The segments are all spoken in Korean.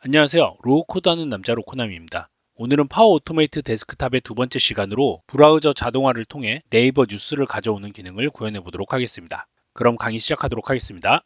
안녕하세요. 로우코드하는 남자 로코남입니다. 오늘은 파워 오토메이트 데스크탑의 두 번째 시간으로 브라우저 자동화를 통해 네이버 뉴스를 가져오는 기능을 구현해 보도록 하겠습니다. 그럼 강의 시작하도록 하겠습니다.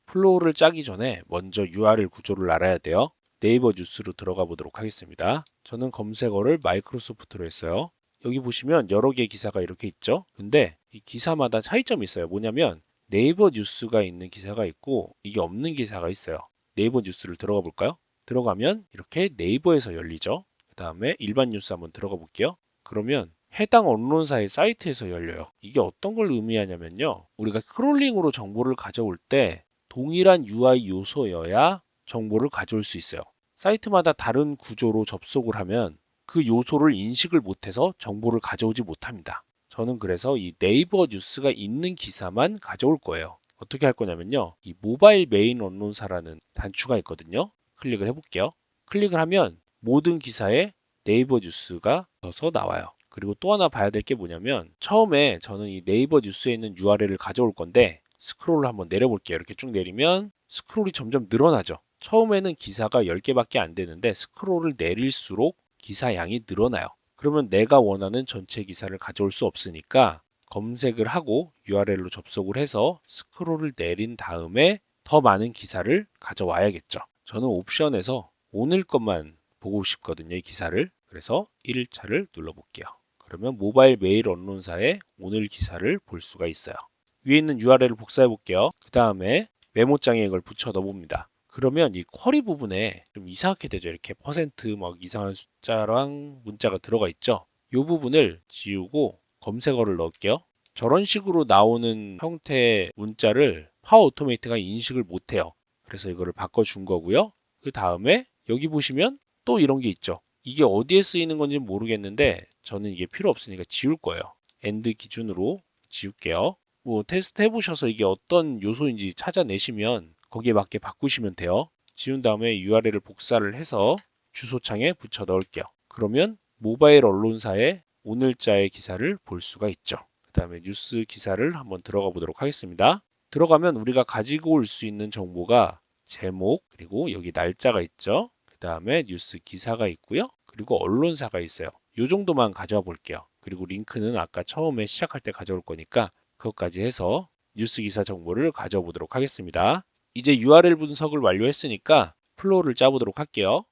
플로우를 짜기 전에 먼저 URL 구조를 알아야 돼요. 네이버 뉴스로 들어가 보도록 하겠습니다. 저는 검색어를 마이크로소프트로 했어요. 여기 보시면 여러 개의 기사가 이렇게 있죠. 근데 이 기사마다 차이점이 있어요. 뭐냐면 네이버 뉴스가 있는 기사가 있고 이게 없는 기사가 있어요. 네이버 뉴스를 들어가 볼까요? 들어가면 이렇게 네이버에서 열리죠. 그 다음에 일반 뉴스 한번 들어가 볼게요. 그러면 해당 언론사의 사이트에서 열려요. 이게 어떤 걸 의미하냐면요. 우리가 크롤링으로 정보를 가져올 때 동일한 UI 요소여야 정보를 가져올 수 있어요. 사이트마다 다른 구조로 접속을 하면 그 요소를 인식을 못해서 정보를 가져오지 못합니다. 저는 그래서 이 네이버 뉴스가 있는 기사만 가져올 거예요. 어떻게 할 거냐면요. 이 모바일 메인 언론사라는 단추가 있거든요. 클릭을 해볼게요. 클릭을 하면 모든 기사에 네이버 뉴스가 떠서 나와요. 그리고 또 하나 봐야 될 게 뭐냐면 처음에 저는 이 네이버 뉴스에 있는 URL을 가져올 건데 스크롤을 한번 내려볼게요. 이렇게 쭉 내리면 스크롤이 점점 늘어나죠. 처음에는 기사가 10개밖에 안 되는데 스크롤을 내릴수록 기사 양이 늘어나요. 그러면 내가 원하는 전체 기사를 가져올 수 없으니까 검색을 하고 URL로 접속을 해서 스크롤을 내린 다음에 더 많은 기사를 가져와야겠죠. 저는 옵션에서 오늘 것만 보고 싶거든요, 이 기사를. 그래서 1차를 눌러볼게요. 그러면 모바일 메일 언론사의 오늘 기사를 볼 수가 있어요. 위에 있는 URL을 복사해 볼게요. 그 다음에 메모장에 이걸 붙여 넣어봅니다. 그러면 이 쿼리 부분에 좀 이상하게 되죠. 이렇게 퍼센트 막 이상한 숫자랑 문자가 들어가 있죠. 이 부분을 지우고 검색어를 넣을게요. 저런 식으로 나오는 형태의 문자를 파워 오토메이트가 인식을 못해요. 그래서 이거를 바꿔준 거고요. 그 다음에 여기 보시면 또 이런 게 있죠. 이게 어디에 쓰이는 건지 모르겠는데 저는 이게 필요 없으니까 지울 거예요. 엔드 기준으로 지울게요. 뭐 테스트 해보셔서 이게 어떤 요소인지 찾아내시면 거기에 맞게 바꾸시면 돼요. 지운 다음에 URL을 복사를 해서 주소창에 붙여 넣을게요. 그러면 모바일 언론사의 오늘자의 기사를 볼 수가 있죠. 그 다음에 뉴스 기사를 한번 들어가 보도록 하겠습니다. 들어가면 우리가 가지고 올 수 있는 정보가 제목, 그리고 여기 날짜가 있죠. 그 다음에 뉴스 기사가 있고요. 그리고 언론사가 있어요. 이 정도만 가져와 볼게요. 그리고 링크는 아까 처음에 시작할 때 가져올 거니까 그것까지 해서 뉴스 기사 정보를 가져와 보도록 하겠습니다. 이제 URL 분석을 완료했으니까 플로우를 짜보도록 할게요.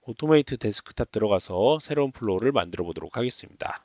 오토메이트 데스크탑 들어가서 새로운 플로우를 만들어 보도록 하겠습니다.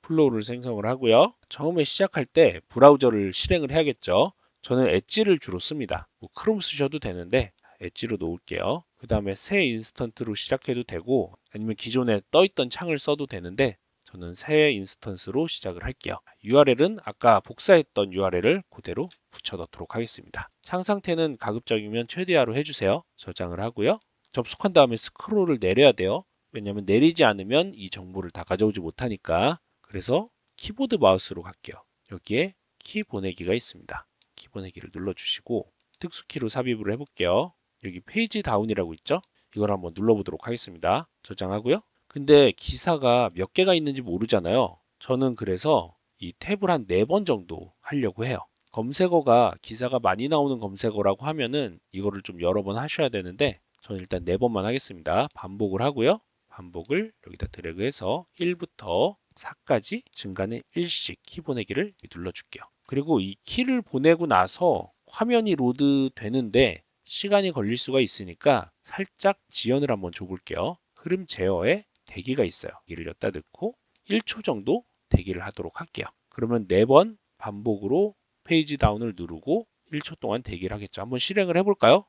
플로우를 생성을 하고요. 처음에 시작할 때 브라우저를 실행을 해야겠죠. 저는 엣지를 주로 씁니다. 뭐 크롬 쓰셔도 되는데 엣지로 놓을게요. 그 다음에 새 인스턴트로 시작해도 되고 아니면 기존에 떠있던 창을 써도 되는데 저는 새 인스턴스로 시작을 할게요. URL은 아까 복사했던 URL을 그대로 붙여 넣도록 하겠습니다. 창 상태는 가급적이면 최대화로 해주세요. 저장을 하고요. 접속한 다음에 스크롤을 내려야 돼요. 왜냐하면 내리지 않으면 이 정보를 다 가져오지 못하니까. 그래서 키보드 마우스로 갈게요. 여기에 키 보내기가 있습니다. 키 보내기를 눌러주시고 특수키로 삽입을 해볼게요. 여기 페이지 다운이라고 있죠? 이걸 한번 눌러보도록 하겠습니다. 저장하고요. 근데 기사가 몇 개가 있는지 모르잖아요. 저는 그래서 이 탭을 한 4번 정도 하려고 해요. 검색어가 기사가 많이 나오는 검색어라고 하면은 이거를 좀 여러 번 하셔야 되는데 저는 일단 4번만 하겠습니다. 반복을 하고요. 반복을 여기다 드래그해서 1부터 4까지 중간에 1씩 키 보내기를 눌러줄게요. 그리고 이 키를 보내고 나서 화면이 로드 되는데 시간이 걸릴 수가 있으니까 살짝 지연을 한번 줘볼게요. 흐름 제어에 대기가 있어요. 여기를 엿다 넣고 1초 정도 대기를 하도록 할게요. 그러면 4번 반복으로 페이지 다운을 누르고 1초 동안 대기를 하겠죠. 한번 실행을 해볼까요?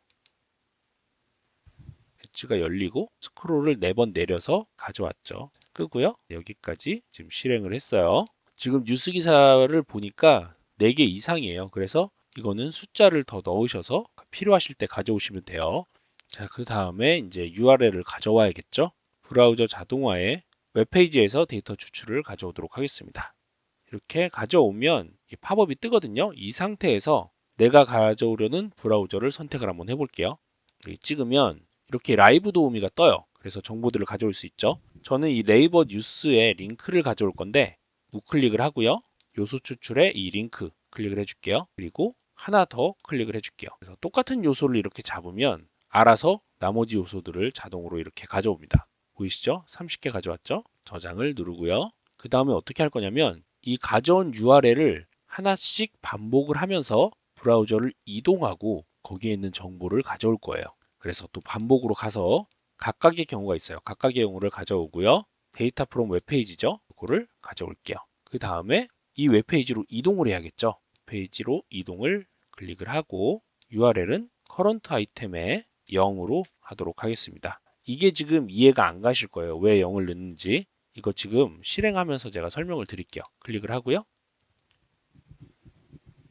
엣지가 열리고 스크롤을 4번 내려서 가져왔죠. 끄고요. 여기까지 지금 실행을 했어요. 지금 뉴스 기사를 보니까 4개 이상이에요. 그래서 이거는 숫자를 더 넣으셔서 필요하실 때 가져오시면 돼요. 자, 그 다음에 이제 URL을 가져와야겠죠. 브라우저 자동화에 웹페이지에서 데이터 추출을 가져오도록 하겠습니다. 이렇게 가져오면 이 팝업이 뜨거든요. 이 상태에서 내가 가져오려는 브라우저를 선택을 한번 해볼게요. 여기 찍으면 이렇게 라이브 도우미가 떠요. 그래서 정보들을 가져올 수 있죠. 저는 이 네이버 뉴스에 링크를 가져올 건데 우클릭을 하고요. 요소 추출에 이 링크 클릭을 해줄게요. 그리고 하나 더 클릭을 해줄게요. 그래서 똑같은 요소를 이렇게 잡으면 알아서 나머지 요소들을 자동으로 이렇게 가져옵니다. 보이시죠? 30개 가져왔죠? 저장을 누르고요. 그 다음에 어떻게 할 거냐면 이 가져온 URL을 하나씩 반복을 하면서 브라우저를 이동하고 거기에 있는 정보를 가져올 거예요. 그래서 또 반복으로 가서 각각의 경우가 있어요. 각각의 경우를 가져오고요. 데이터 프롬 웹페이지죠. 그거를 가져올게요. 그 다음에 이 웹페이지로 이동을 해야겠죠. 페이지로 이동을 클릭을 하고 URL은 current 아이템에 0으로 하도록 하겠습니다. 이게 지금 이해가 안 가실 거예요. 왜 0을 넣는지. 이거 지금 실행하면서 제가 설명을 드릴게요. 클릭을 하고요.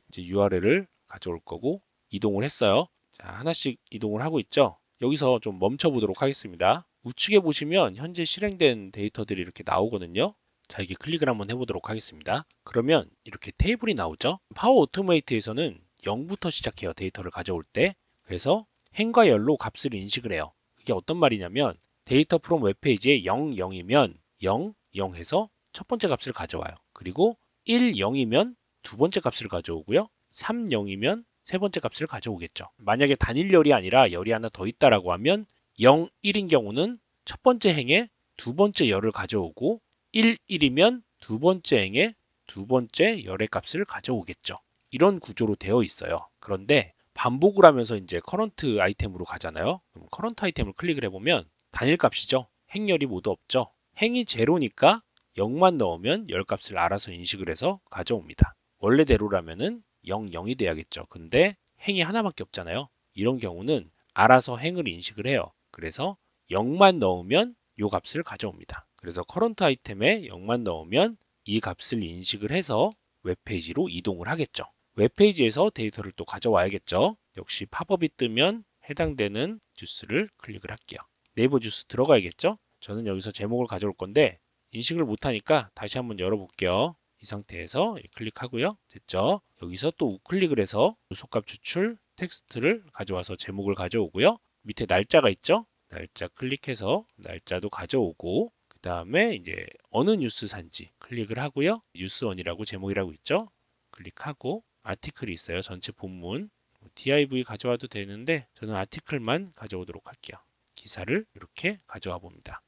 이제 URL을 가져올 거고 이동을 했어요. 자, 하나씩 이동을 하고 있죠. 여기서 좀 멈춰 보도록 하겠습니다. 우측에 보시면 현재 실행된 데이터들이 이렇게 나오거든요. 자, 이게 클릭을 한번 해보도록 하겠습니다. 그러면 이렇게 테이블이 나오죠. 파워 오토메이트에서는 0부터 시작해요. 데이터를 가져올 때. 그래서 행과 열로 값을 인식을 해요. 그게 어떤 말이냐면 데이터 프롬 웹페이지에 0, 0이면 0, 0 해서 첫 번째 값을 가져와요. 그리고 1, 0이면 두 번째 값을 가져오고요. 3, 0이면 세 번째 값을 가져오겠죠. 만약에 단일 열이 아니라 열이 하나 더 있다라고 하면 0, 1인 경우는 첫 번째 행에 두 번째 열을 가져오고 1, 1이면 두 번째 행에 두 번째 열의 값을 가져오겠죠. 이런 구조로 되어 있어요. 그런데 반복을 하면서 이제 커런트 아이템으로 가잖아요. 그럼 커런트 아이템을 클릭을 해보면 단일 값이죠. 행열이 모두 없죠. 행이 제로니까 0만 넣으면 열 값을 알아서 인식을 해서 가져옵니다. 원래대로라면은 0, 0이 돼야겠죠. 근데 행이 하나밖에 없잖아요. 이런 경우는 알아서 행을 인식을 해요. 그래서 0만 넣으면 이 값을 가져옵니다. 그래서 커런트 아이템에 0만 넣으면 이 값을 인식을 해서 웹페이지로 이동을 하겠죠. 웹페이지에서 데이터를 또 가져와야겠죠. 역시 팝업이 뜨면 해당되는 주스를 클릭을 할게요. 네이버 주스 들어가야겠죠. 저는 여기서 제목을 가져올 건데 인식을 못하니까 다시 한번 열어볼게요. 이 상태에서 클릭하고요. 됐죠? 여기서 또 우클릭을 해서 요소값 추출 텍스트를 가져와서 제목을 가져오고요. 밑에 날짜가 있죠? 날짜 클릭해서 날짜도 가져오고 그 다음에 이제 어느 뉴스산지 클릭을 하고요. 뉴스원이라고 제목이라고 있죠? 클릭하고 아티클이 있어요. 전체 본문 div 가져와도 되는데 저는 아티클만 가져오도록 할게요. 기사를 이렇게 가져와 봅니다.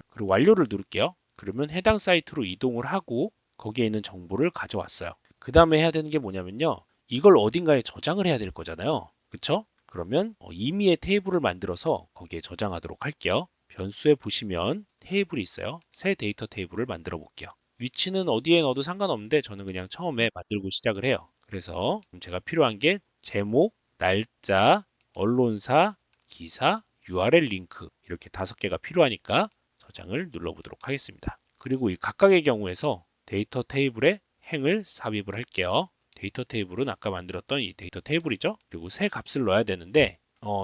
그리고 완료를 누를게요. 그러면 해당 사이트로 이동을 하고 거기에 있는 정보를 가져왔어요. 그 다음에 해야 되는 게 뭐냐면요. 이걸 어딘가에 저장을 해야 될 거잖아요. 그쵸? 그러면 임의의 테이블을 만들어서 거기에 저장하도록 할게요. 변수에 보시면 테이블이 있어요. 새 데이터 테이블을 만들어 볼게요. 위치는 어디에 넣어도 상관없는데 저는 그냥 처음에 만들고 시작을 해요. 그래서 제가 필요한 게 제목, 날짜, 언론사, 기사, URL 링크 이렇게 5개가 필요하니까 저장을 눌러보도록 하겠습니다. 그리고 이 각각의 경우에서 데이터 테이블에 행을 삽입을 할게요. 데이터 테이블은 아까 만들었던 이 데이터 테이블이죠. 그리고 새 값을 넣어야 되는데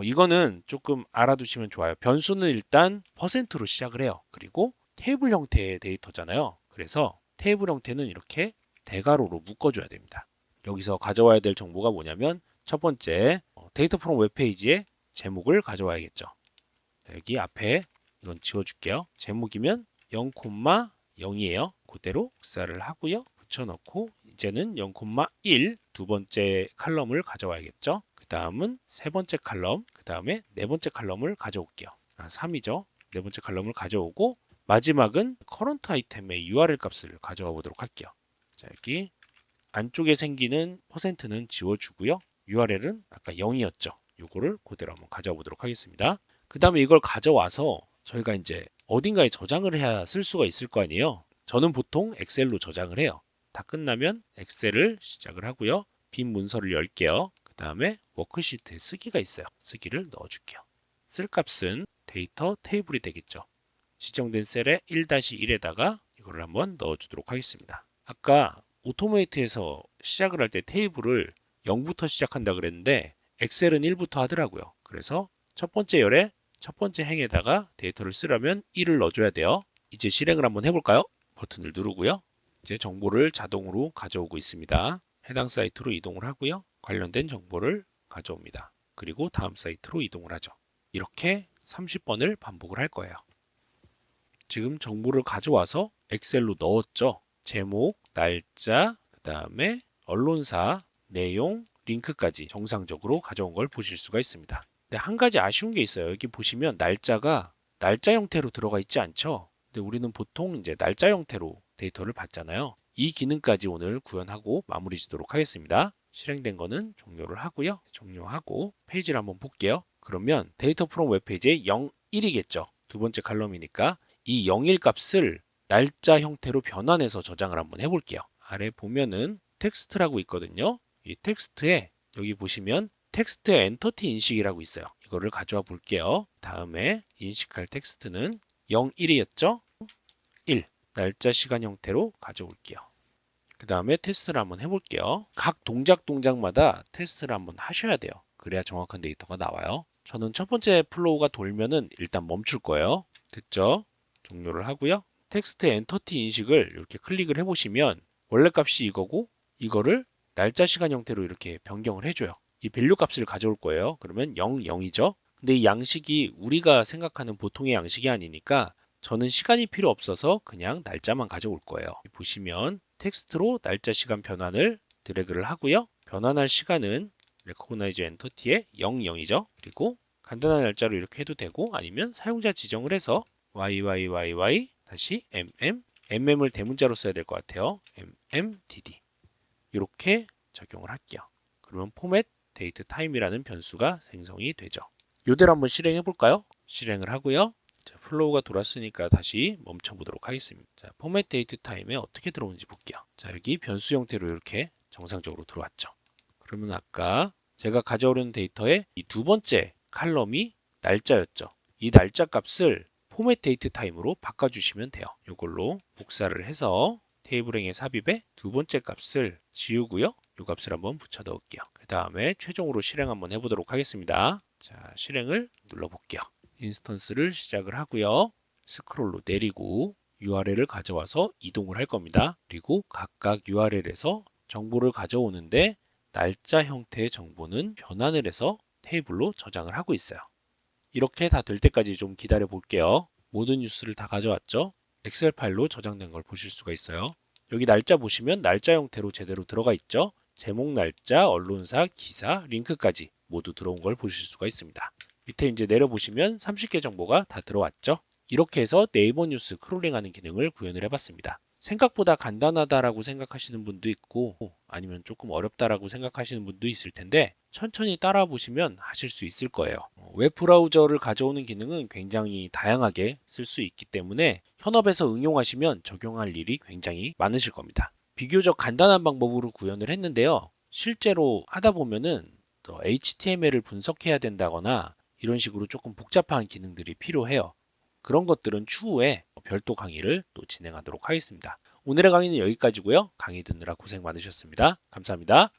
이거는 조금 알아두시면 좋아요. 변수는 일단 %로 시작을 해요. 그리고 테이블 형태의 데이터잖아요. 그래서 테이블 형태는 이렇게 대괄호로 묶어줘야 됩니다. 여기서 가져와야 될 정보가 뭐냐면 첫 번째 데이터 프롬 웹페이지에 제목을 가져와야겠죠. 여기 앞에 이건 지워줄게요. 제목이면 0,0이에요. 그대로 복사를 하고요. 붙여넣고 이제는 0,1 두 번째 칼럼을 가져와야겠죠. 그 다음은 세 번째 칼럼, 그 다음에 네 번째 칼럼을 가져올게요. 3이죠. 네 번째 칼럼을 가져오고 마지막은 커런트 아이템의 URL 값을 가져와 보도록 할게요. 자, 여기 안쪽에 생기는 %는 지워주고요. URL은 아까 0이었죠. 요거를 그대로 한번 가져와 보도록 하겠습니다. 그 다음에 이걸 가져와서 저희가 이제 어딘가에 저장을 해야 쓸 수가 있을 거 아니에요. 저는 보통 엑셀로 저장을 해요. 다 끝나면 엑셀을 시작을 하고요. 빈 문서를 열게요. 그 다음에 워크시트에 쓰기가 있어요. 쓰기를 넣어줄게요. 쓸 값은 데이터 테이블이 되겠죠. 지정된 셀에 1-1에다가 이거를 한번 넣어주도록 하겠습니다. 아까 오토메이트에서 시작을 할 때 테이블을 0부터 시작한다 그랬는데 엑셀은 1부터 하더라고요. 그래서 첫 번째 열에 첫 번째 행에다가 데이터를 쓰려면 1을 넣어줘야 돼요. 이제 실행을 한번 해볼까요? 버튼을 누르고요. 이제 정보를 자동으로 가져오고 있습니다. 해당 사이트로 이동을 하고요. 관련된 정보를 가져옵니다. 그리고 다음 사이트로 이동을 하죠. 이렇게 30번을 반복을 할 거예요. 지금 정보를 가져와서 엑셀로 넣었죠. 제목, 날짜, 그 다음에 언론사, 내용, 링크까지 정상적으로 가져온 걸 보실 수가 있습니다. 근데 한 가지 아쉬운 게 있어요. 여기 보시면 날짜가 날짜 형태로 들어가 있지 않죠? 근데 우리는 보통 이제 날짜 형태로 데이터를 받잖아요. 이 기능까지 오늘 구현하고 마무리 짓도록 하겠습니다. 실행된 거는 종료를 하고요. 종료하고 페이지를 한번 볼게요. 그러면 데이터 프롬 웹페이지에 0, 1이겠죠. 두 번째 칼럼이니까 이 0일 값을 날짜 형태로 변환해서 저장을 한번 해볼게요. 아래 보면은 텍스트라고 있거든요. 이 텍스트에 여기 보시면 텍스트 엔터티 인식이라고 있어요. 이거를 가져와 볼게요. 다음에 인식할 텍스트는 0, 1이었죠? 1. 날짜 시간 형태로 가져올게요. 그 다음에 테스트를 한번 해볼게요. 각 동작마다 테스트를 한번 하셔야 돼요. 그래야 정확한 데이터가 나와요. 저는 첫 번째 플로우가 돌면은 일단 멈출 거예요. 됐죠? 종료를 하고요. 텍스트 엔터티 인식을 이렇게 클릭을 해보시면 원래 값이 이거고 이거를 날짜 시간 형태로 이렇게 변경을 해줘요. 이 밸류 값을 가져올 거예요. 그러면 0, 0이죠. 근데 이 양식이 우리가 생각하는 보통의 양식이 아니니까 저는 시간이 필요 없어서 그냥 날짜만 가져올 거예요. 보시면 텍스트로 날짜 시간 변환을 드래그를 하고요. 변환할 시간은 recognize entity의 00이죠. 그리고 간단한 날짜로 이렇게 해도 되고 아니면 사용자 지정을 해서 YYYY 다시 MM을 대문자로 써야 될 것 같아요. MMDD 이렇게 적용을 할게요. 그러면 포맷 데이트 타임이라는 변수가 생성이 되죠. 이대로 한번 실행해 볼까요? 실행을 하고요. 자, 플로우가 돌았으니까 다시 멈춰 보도록 하겠습니다. 자, 포맷 데이트 타임에 어떻게 들어오는지 볼게요. 자, 여기 변수 형태로 이렇게 정상적으로 들어왔죠. 그러면 아까 제가 가져오려는 데이터의 이 두 번째 칼럼이 날짜였죠. 이 날짜 값을 포맷 데이트 타임으로 바꿔주시면 돼요. 이걸로 복사를 해서 테이블행의 삽입에 두 번째 값을 지우고요. 이 값을 한번 붙여 넣을게요. 그 다음에 최종으로 실행 한번 해보도록 하겠습니다. 자, 실행을 눌러볼게요. 인스턴스를 시작을 하고요. 스크롤로 내리고 URL을 가져와서 이동을 할 겁니다. 그리고 각각 URL에서 정보를 가져오는데 날짜 형태의 정보는 변환을 해서 테이블로 저장을 하고 있어요. 이렇게 다 될 때까지 좀 기다려 볼게요. 모든 뉴스를 다 가져왔죠? 엑셀 파일로 저장된 걸 보실 수가 있어요. 여기 날짜 보시면 날짜 형태로 제대로 들어가 있죠? 제목 날짜, 언론사, 기사, 링크까지 모두 들어온 걸 보실 수가 있습니다. 밑에 이제 내려보시면 30개 정보가 다 들어왔죠? 이렇게 해서 네이버 뉴스 크롤링하는 기능을 구현을 해봤습니다. 생각보다 간단하다라고 생각하시는 분도 있고 아니면 조금 어렵다라고 생각하시는 분도 있을 텐데 천천히 따라 보시면 하실 수 있을 거예요. 웹 브라우저를 가져오는 기능은 굉장히 다양하게 쓸 수 있기 때문에 현업에서 응용하시면 적용할 일이 굉장히 많으실 겁니다. 비교적 간단한 방법으로 구현을 했는데요. 실제로 하다 보면은 또 HTML을 분석해야 된다거나 이런 식으로 조금 복잡한 기능들이 필요해요. 그런 것들은 추후에 별도 강의를 또 진행하도록 하겠습니다. 오늘의 강의는 여기까지고요. 강의 듣느라 고생 많으셨습니다. 감사합니다.